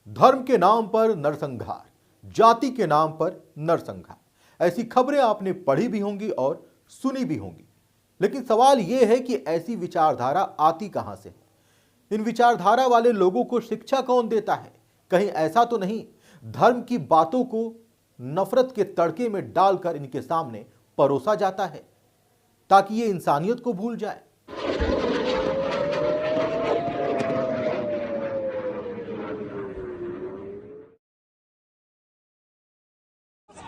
धर्म के नाम पर नरसंहार, जाति के नाम पर नरसंहार, ऐसी खबरें आपने पढ़ी भी होंगी और सुनी भी होंगी। लेकिन सवाल यह है कि ऐसी विचारधारा आती कहां से है? इन विचारधारा वाले लोगों को शिक्षा कौन देता है? कहीं ऐसा तो नहीं धर्म की बातों को नफरत के तड़के में डालकर इनके सामने परोसा जाता है ताकि ये इंसानियत को भूल जाए?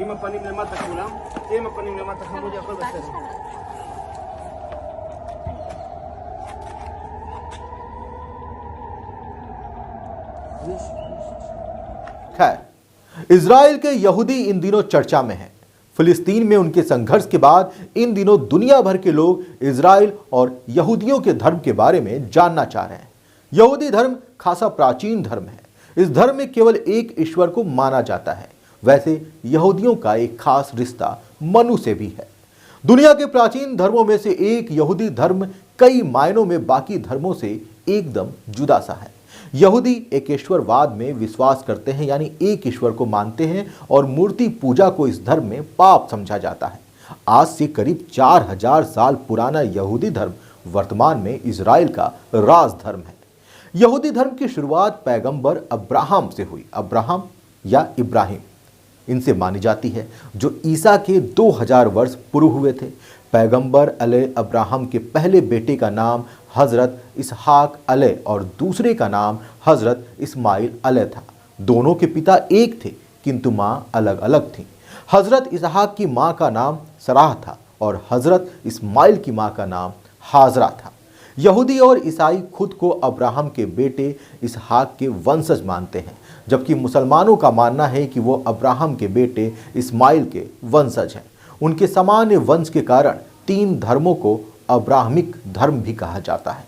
Ima panim na mata kulam, ima panim na mata kamu dia kau besar. खैर, इजराइल के यहूदी इन दिनों चर्चा में हैं। फिलिस्तीन में उनके संघर्ष के बाद इन दिनों दुनिया भर के लोग इजराइल और यहूदियों के धर्म के बारे में जानना चाह रहे हैं। यहूदी धर्म खासा प्राचीन धर्म है। इस धर्म में केवल एक ईश्वर को माना जाता है। वैसे यहूदियों का एक खास रिश्ता मनु से भी है। दुनिया के प्राचीन धर्मों में से एक यहूदी धर्म कई मायनों में बाकी धर्मों से एकदम जुदा सा है। यहूदी एकेश्वरवाद में विश्वास करते हैं, यानी एक ईश्वर को मानते हैं और मूर्ति पूजा को इस धर्म में पाप समझा जाता है। आज से करीब 4000 साल पुराना यहूदी धर्म वर्तमान में इजराइल का राज धर्म है। यहूदी धर्म की शुरुआत पैगंबर अब्राहम से हुई। अब्राहम या इब्राहिम इनसे मानी जाती है, जो ईसा के 2000 वर्ष पूर्व हुए थे। पैगंबर अलैह अब्राहम के पहले बेटे का नाम हजरत इसहाक अलैह और दूसरे का नाम हजरत इस्माइल अलैह था। दोनों के पिता एक थे किंतु मां अलग अलग थीं। हजरत इसहाक की मां का नाम सराह था और हजरत इस्माइल की मां का नाम हाजरा था। यहूदी और ईसाई खुद को अब्राहम के बेटे इसहाक के वंशज मानते हैं, जबकि मुसलमानों का मानना है कि वो अब्राहम के बेटे इस्माइल के वंशज हैं। उनके सामान्य वंश के कारण 3 धर्मों को अब्राहमिक धर्म भी कहा जाता है।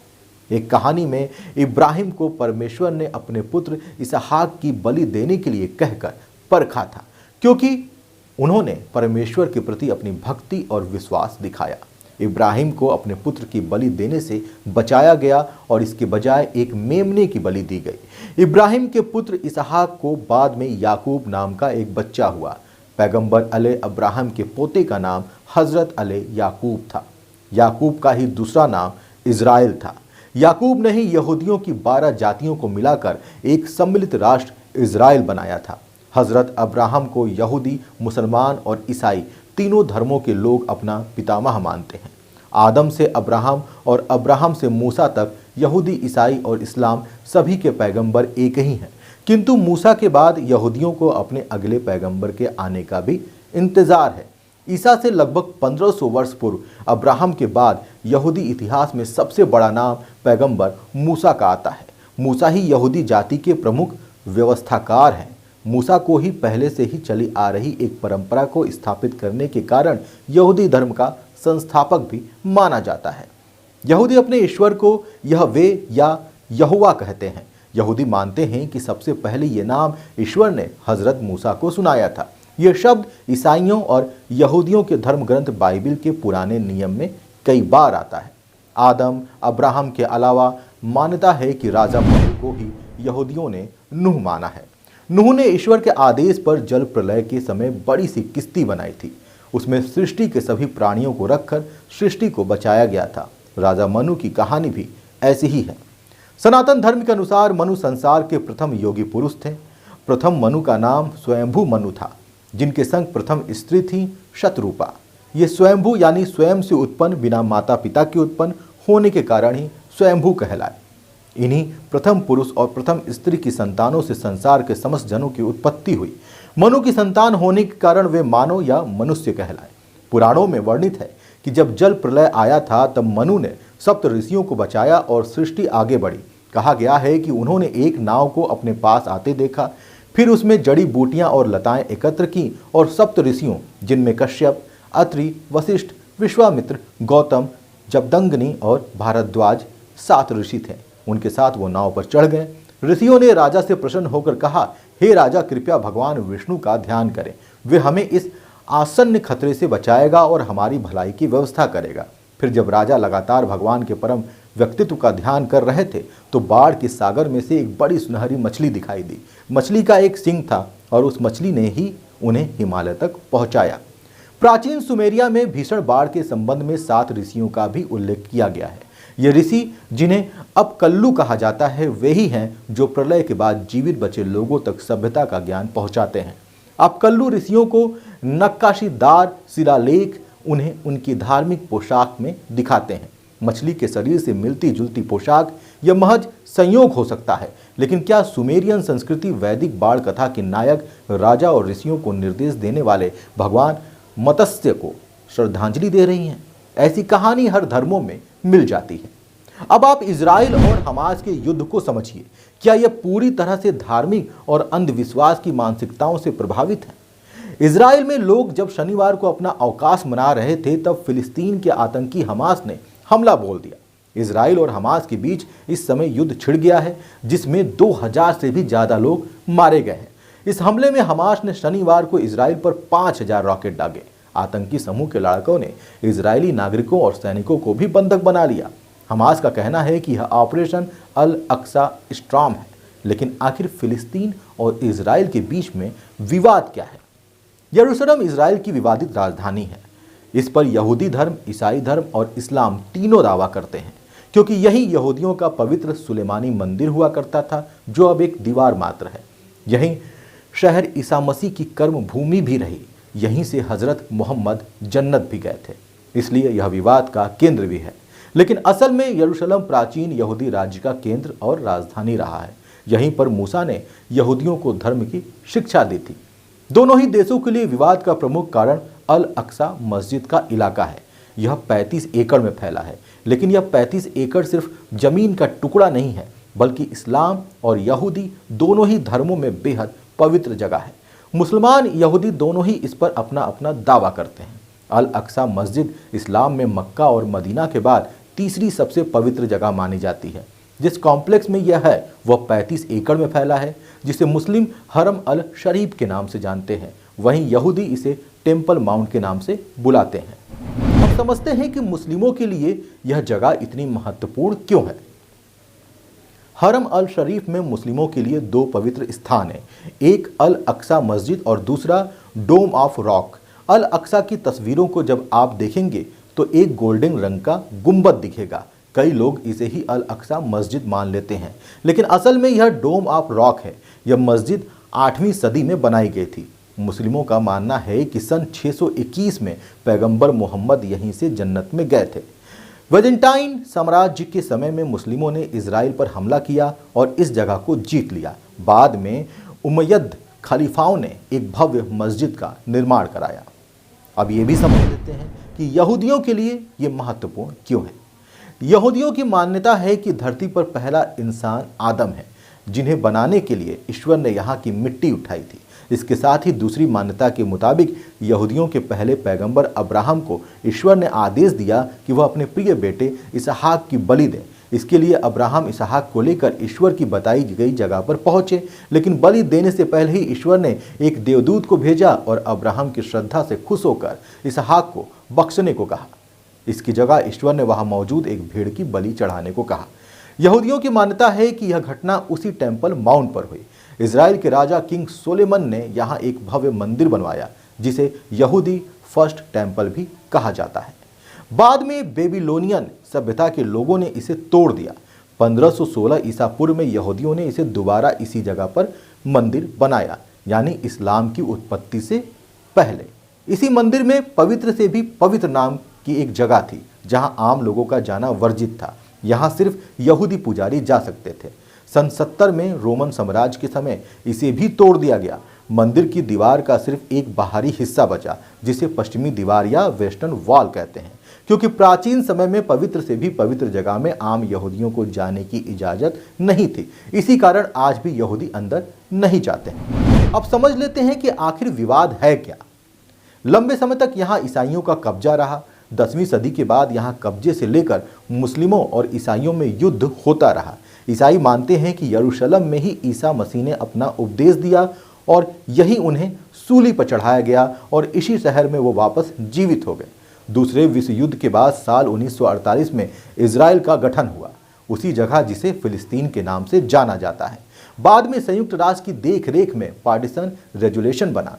एक कहानी में इब्राहिम को परमेश्वर ने अपने पुत्र इसहाक की बलि देने के लिए कहकर परखा था, क्योंकि उन्होंने परमेश्वर के प्रति अपनी भक्ति और विश्वास दिखाया। इब्राहिम को अपने पुत्र की बलि देने से बचाया गया और इसके बजाय एक मेमने की बलि दी गई। इब्राहिम के पुत्र इसहाक को बाद में याकूब नाम का एक बच्चा हुआ। पैगंबर अलैह अब्राहम के पोते का नाम हजरत अलैह याकूब था। याकूब का ही दूसरा नाम इजराइल था। याकूब ने ही यहूदियों की 12 जातियों को मिलाकर एक सम्मिलित राष्ट्र इजराइल बनाया था। हजरत अब्राहम को यहूदी, मुसलमान और ईसाई तीनों धर्मों के लोग अपना पितामह मानते हैं। आदम से अब्राहम और अब्राहम से मूसा तक यहूदी, ईसाई और इस्लाम सभी के पैगंबर एक ही हैं। किंतु मूसा के बाद यहूदियों को अपने अगले पैगंबर के आने का भी इंतजार है। ईसा से लगभग 1500 वर्ष पूर्व अब्राहम के बाद यहूदी इतिहास में सबसे बड़ा नाम पैगंबर मूसा का आता है। मूसा ही यहूदी जाति के प्रमुख व्यवस्थाकार हैं। मूसा को ही पहले से ही चली आ रही एक परंपरा को स्थापित करने के कारण यहूदी धर्म का संस्थापक भी माना जाता है। यहूदी अपने ईश्वर को यहवे या यहोवा कहते हैं। यहूदी मानते हैं कि सबसे पहले ये नाम ईश्वर ने हजरत मूसा को सुनाया था। यह शब्द ईसाइयों और यहूदियों के धर्म ग्रंथ बाइबिल के पुराने नियम में कई बार आता है। आदम, अब्राहम के अलावा मान्यता है कि राजा नूह को ही यहूदियों ने नूह माना है। नूह ने ईश्वर के आदेश पर जल प्रलय के समय बड़ी सी किस्ती बनाई थी। उसमें सृष्टि के सभी प्राणियों को रखकर सृष्टि को बचाया गया था। राजा मनु की कहानी भी ऐसी ही है। सनातन धर्म के अनुसार मनु संसार के प्रथम योगी पुरुष थे। प्रथम मनु का नाम स्वयंभू मनु था, जिनके संग प्रथम स्त्री थी शतरूपा। ये स्वयंभू यानी स्वयं से उत्पन्न, बिना माता पिता के उत्पन्न होने के कारण ही स्वयंभू कहलाए। इन्हीं प्रथम पुरुष और प्रथम स्त्री की संतानों से संसार के समस्त जनों की उत्पत्ति हुई। मनु की संतान होने के कारण वे मानव या मनुष्य कहलाए। पुराणों में वर्णित है कि जब जल प्रलय आया था तब मनु ने सप्त ऋषियों को बचाया और सृष्टि आगे बढ़ी। कहा गया है कि उन्होंने एक नाव को अपने पास आते देखा, फिर उसमें जड़ी बूटियां और लताएं एकत्र की और सप्त ऋषियों, जिनमें कश्यप, अत्रि, वशिष्ठ, विश्वामित्र, गौतम, जमदग्नि और भारद्वाज 7 ऋषि थे, उनके साथ वो नाव पर चढ़ गए। ऋषियों ने राजा से प्रसन्न होकर कहा, हे राजा, कृपया भगवान विष्णु का ध्यान करें, वे हमें इस आसन्न खतरे से बचाएगा और हमारी भलाई की व्यवस्था करेगा। फिर जब राजा लगातार भगवान के परम व्यक्तित्व का ध्यान कर रहे थे तो बाढ़ के सागर में से एक बड़ी सुनहरी मछली दिखाई दी। मछली का एक सिंग था और उस मछली ने ही उन्हें हिमालय तक पहुंचाया। प्राचीन सुमेरिया में भीषण बाढ़ के संबंध में 7 ऋषियों का भी उल्लेख किया गया है। ये ऋषि, जिन्हें अब कल्लू कहा जाता है, वे ही हैं जो प्रलय के बाद जीवित बचे लोगों तक सभ्यता का ज्ञान पहुंचाते हैं। अब कल्लू ऋषियों को नक्काशीदार शिलालेख उन्हें उनकी धार्मिक पोशाक में दिखाते हैं। मछली के शरीर से मिलती जुलती पोशाक यह महज संयोग हो सकता है, लेकिन क्या सुमेरियन संस्कृति वैदिक बाढ़ कथा के नायक राजा और ऋषियों को निर्देश देने वाले भगवान मत्स्य को श्रद्धांजलि दे रही है? ऐसी कहानी हर धर्मों में मिल जाती है। अब आप इजराइल और हमास के युद्ध को समझिए। क्या यह पूरी तरह से धार्मिक और अंधविश्वास की मानसिकताओं से प्रभावित है? इजराइल में लोग जब शनिवार को अपना अवकाश मना रहे थे तब फिलिस्तीन के आतंकी हमास ने हमला बोल दिया। इजराइल और हमास के बीच इस समय युद्ध छिड़ गया है, जिसमें 2000 से भी ज्यादा लोग मारे गए हैं। इस हमले में हमास ने शनिवार को इजराइल पर 5000 रॉकेट दागे। आतंकी समूह के लड़ाकों ने इजरायली नागरिकों और सैनिकों को भी बंधक बना लिया। हमास का कहना है कि यह ऑपरेशन अल अक्सा स्टॉर्म है, लेकिन आखिर फिलिस्तीन और इजराइल के बीच में विवाद क्या है? यरूशलेम इजराइल की विवादित राजधानी है। इस पर यहूदी धर्म, ईसाई धर्म और इस्लाम तीनों दावा करते हैं, क्योंकि यही यहूदियों का पवित्र सुलेमानी मंदिर हुआ करता था, जो अब एक दीवार मात्र है। यही शहर ईसा मसीह की कर्म भूमि भी रही। यहीं से हजरत मोहम्मद जन्नत भी गए थे, इसलिए यह विवाद का केंद्र भी है। लेकिन असल में यरूशलेम प्राचीन यहूदी राज्य का केंद्र और राजधानी रहा है। यहीं पर मूसा ने यहूदियों को धर्म की शिक्षा दी थी। दोनों ही देशों के लिए विवाद का प्रमुख कारण अल अक्सा मस्जिद का इलाका है। यह 35 एकड़ में फैला है, लेकिन यह 35 एकड़ सिर्फ जमीन का टुकड़ा नहीं है, बल्कि इस्लाम और यहूदी दोनों ही धर्मों में बेहद पवित्र जगह है। मुसलमान यहूदी दोनों ही इस पर अपना अपना दावा करते हैं। अल अक्सा मस्जिद इस्लाम में मक्का और मदीना के बाद तीसरी सबसे पवित्र जगह मानी जाती है। जिस कॉम्प्लेक्स में यह है वह 35 एकड़ में फैला है, जिसे मुस्लिम हरम अल शरीफ के नाम से जानते हैं। वहीं यहूदी इसे टेम्पल माउंट के नाम से बुलाते हैं। अब समझते हैं कि मुस्लिमों के लिए यह जगह इतनी महत्वपूर्ण क्यों है। हरम अल शरीफ में मुस्लिमों के लिए 2 पवित्र स्थान हैं, एक अल अक्सा मस्जिद और दूसरा डोम ऑफ रॉक। अल अक्सा की तस्वीरों को जब आप देखेंगे तो एक गोल्डन रंग का गुंबद दिखेगा। कई लोग इसे ही अल अक्सा मस्जिद मान लेते हैं, लेकिन असल में यह डोम ऑफ रॉक है। यह मस्जिद 8वीं सदी में बनाई गई थी। मुस्लिमों का मानना है कि सन 621 में पैगंबर मोहम्मद यहीं से जन्नत में गए थे। वेजेंटाइन साम्राज्य के समय में मुस्लिमों ने इजराइल पर हमला किया और इस जगह को जीत लिया। बाद में उमय्यद खलीफाओं ने एक भव्य मस्जिद का निर्माण कराया। अब ये भी समझ लेते हैं कि यहूदियों के लिए ये महत्वपूर्ण क्यों है। यहूदियों की मान्यता है कि धरती पर पहला इंसान आदम है, जिन्हें बनाने के लिए ईश्वर ने यहाँ की मिट्टी उठाई थी। इसके साथ ही दूसरी मान्यता के मुताबिक यहूदियों के पहले पैगंबर अब्राहम को ईश्वर ने आदेश दिया कि वह अपने प्रिय बेटे इसहाक की बलि दें। इसके लिए अब्राहम इसहाक को लेकर ईश्वर की बताई गई जगह पर पहुंचे, लेकिन बलि देने से पहले ही ईश्वर ने एक देवदूत को भेजा और अब्राहम की श्रद्धा से खुश होकर इसहाक को बख्शने को कहा। इसकी जगह ईश्वर ने वहां मौजूद एक भेड़ की बलि चढ़ाने को कहा। यहूदियों की मान्यता है कि यह घटना उसी टेम्पल माउंट पर हुई। इजराइल के राजा किंग सोलेमन ने यहाँ एक भव्य मंदिर बनवाया, जिसे यहूदी फर्स्ट टेम्पल भी कहा जाता है। बाद में बेबीलोनियन सभ्यता के लोगों ने इसे तोड़ दिया। 1516 ईसा पूर्व में यहूदियों ने इसे दोबारा इसी जगह पर मंदिर बनाया, यानी इस्लाम की उत्पत्ति से पहले। इसी मंदिर में पवित्र से भी पवित्र नाम की एक जगह थी, जहां आम लोगों का जाना वर्जित था। यहाँ सिर्फ यहूदी पुजारी जा सकते थे। सन 70 में रोमन साम्राज्य के समय इसे भी तोड़ दिया गया। मंदिर की दीवार का सिर्फ एक बाहरी हिस्सा बचा, जिसे पश्चिमी दीवार या वेस्टर्न वॉल कहते हैं, क्योंकि प्राचीन समय में पवित्र से भी पवित्र जगह में आम यहूदियों को जाने की इजाजत नहीं थी। इसी कारण आज भी यहूदी अंदर नहीं जाते हैं। अब समझ लेते हैं कि आखिर विवाद है क्या। लंबे समय तक यहाँ ईसाइयों का कब्जा रहा। 10वीं सदी के बाद यहाँ कब्जे से लेकर मुस्लिमों और ईसाइयों में युद्ध होता रहा। ईसाई मानते हैं कि यरूशलेम में ही ईसा मसीह ने अपना उपदेश दिया और यही उन्हें सूली पर चढ़ाया गया और इसी शहर में वो वापस जीवित हो गए। दूसरे विश्व युद्ध के बाद साल 1948 में इजराइल का गठन हुआ, उसी जगह जिसे फिलिस्तीन के नाम से जाना जाता है। बाद में संयुक्त राष्ट्र की देखरेख में पार्टीशन रेजुलेशन बना,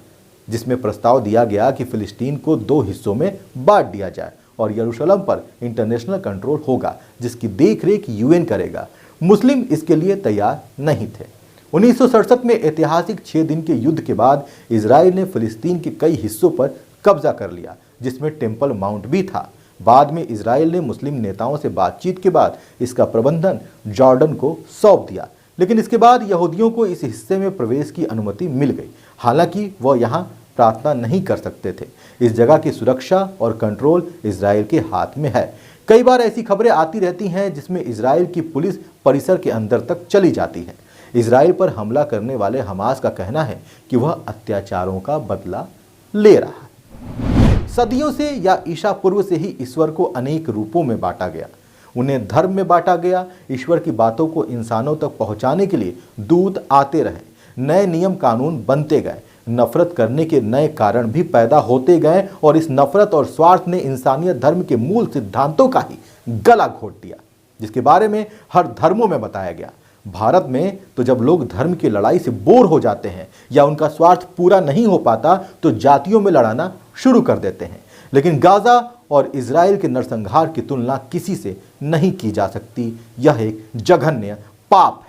जिसमें प्रस्ताव दिया गया कि फिलिस्तीन को 2 हिस्सों में बांट दिया जाए और यरूशलेम पर इंटरनेशनल कंट्रोल होगा, जिसकी देखरेख यूएन करेगा। मुस्लिम इसके लिए तैयार नहीं थे। 1967 में ऐतिहासिक 6 दिन के युद्ध के बाद इजराइल ने फिलिस्तीन के कई हिस्सों पर कब्जा कर लिया, जिसमें टेम्पल माउंट भी था। बाद में इजराइल ने मुस्लिम नेताओं से बातचीत के बाद इसका प्रबंधन जॉर्डन को सौंप दिया, लेकिन इसके बाद यहूदियों को इस हिस्से में प्रवेश की अनुमति मिल गई। हालांकि वह यहाँ प्रार्थना नहीं कर सकते थे। इस जगह की सुरक्षा और कंट्रोल इजराइल के हाथ में है। कई बार ऐसी खबरें आती रहती हैं जिसमें इजराइल की पुलिस परिसर के अंदर तक चली जाती है। इजराइल पर हमला करने वाले हमास का कहना है कि वह अत्याचारों का बदला ले रहा है। सदियों से या ईसा पूर्व से ही ईश्वर को अनेक रूपों में बांटा गया। उन्हें धर्म में बांटा गया। ईश्वर की बातों को इंसानों तक पहुंचाने के लिए दूत आते रहे, नए नियम कानून बनते गए, नफरत करने के नए कारण भी पैदा होते गए और इस नफरत और स्वार्थ ने इंसानियत धर्म के मूल सिद्धांतों का ही गला घोट दिया, जिसके बारे में हर धर्मों में बताया गया। भारत में तो जब लोग धर्म की लड़ाई से बोर हो जाते हैं या उनका स्वार्थ पूरा नहीं हो पाता तो जातियों में लड़ाना शुरू कर देते हैं। लेकिन गाजा और इजराइल के नरसंहार की तुलना किसी से नहीं की जा सकती। यह एक जघन्य पाप